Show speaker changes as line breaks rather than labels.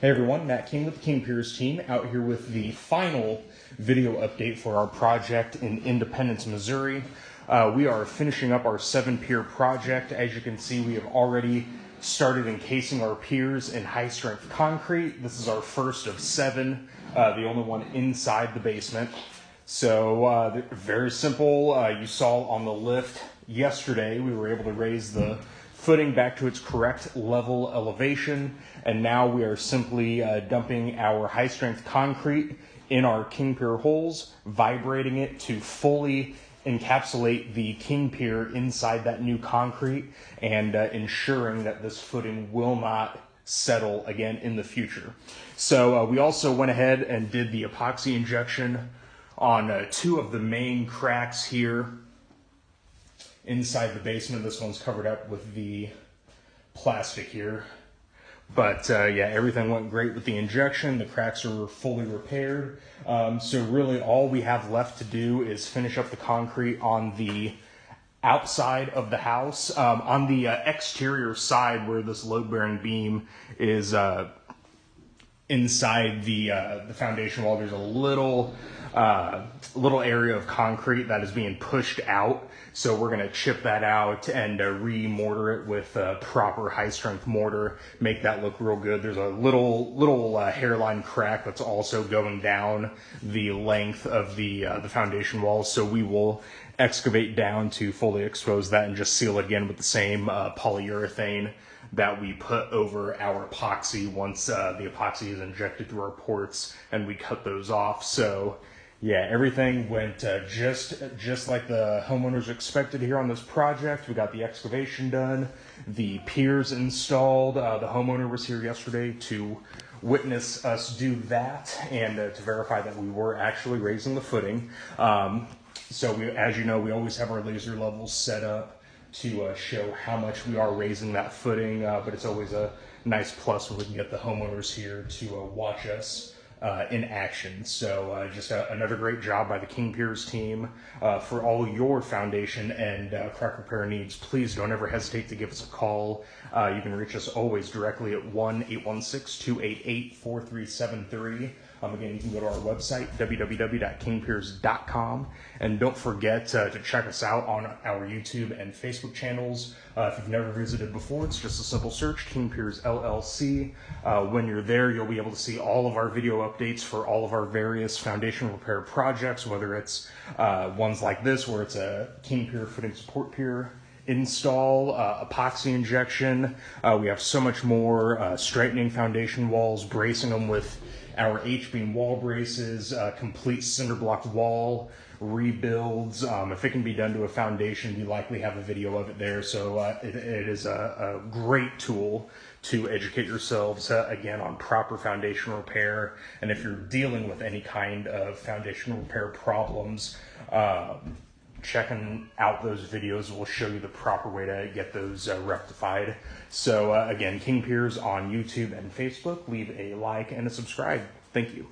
Hey everyone, Matt King with the Piers team out here with the final video update for our project in Independence, Missouri. We are finishing up our 7-pier project. As you can see, we have already started encasing our piers in high-strength concrete. This is our first of 7, the only one inside the basement. So very simple. You saw on the lift yesterday, we were able to raise the footing back to its correct level elevation, and now we are simply dumping our high-strength concrete in our King Pier holes, vibrating it to fully encapsulate the King Pier inside that new concrete, and ensuring that this footing will not settle again in the future. So we also went ahead and did the epoxy injection on 2 of the main cracks here inside the basement. This one's covered up with the plastic here. But yeah, everything went great with the injection. The cracks are fully repaired. So really all we have left to do is finish up the concrete on the outside of the house. On the exterior side where this load-bearing beam is inside the foundation wall, there's a little area of concrete that is being pushed out. So we're going to chip that out and re-mortar it with proper high-strength mortar, make that look real good. There's a little hairline crack that's also going down the length of the foundation wall. So we will excavate down to fully expose that and just seal it again with the same polyurethane that we put over our epoxy once the epoxy is injected through our ports and we cut those off. So yeah, everything went just like the homeowners expected here on this project. We got the excavation done, the piers installed. The homeowner was here yesterday to witness us do that and to verify that we were actually raising the footing. So we, as you know, we always have our laser levels set up to show how much we are raising that footing, but it's always a nice plus when we can get the homeowners here to watch us in action. So just another great job by the King Piers team. For all your foundation and crack repair needs, please don't ever hesitate to give us a call. You can reach us always directly at 1-816-288-4373. Again, you can go to our website, www.kingpiers.com, and don't forget to check us out on our YouTube and Facebook channels. If you've never visited before, it's just a simple search, King Piers LLC. When you're there, you'll be able to see all of our video updates for all of our various foundation repair projects, whether it's ones like this, where it's a King Pier footing support pier install, epoxy injection. We have so much more, straightening foundation walls, bracing them with our H-beam wall braces, complete cinder block wall rebuilds. If it can be done to a foundation, we likely have a video of it there. So it is a great tool to educate yourselves, again, on proper foundation repair. And if you're dealing with any kind of foundation repair problems, checking out those videos will show you the proper way to get those rectified. So again, King Piers on YouTube and Facebook. Leave a like and a subscribe. Thank you.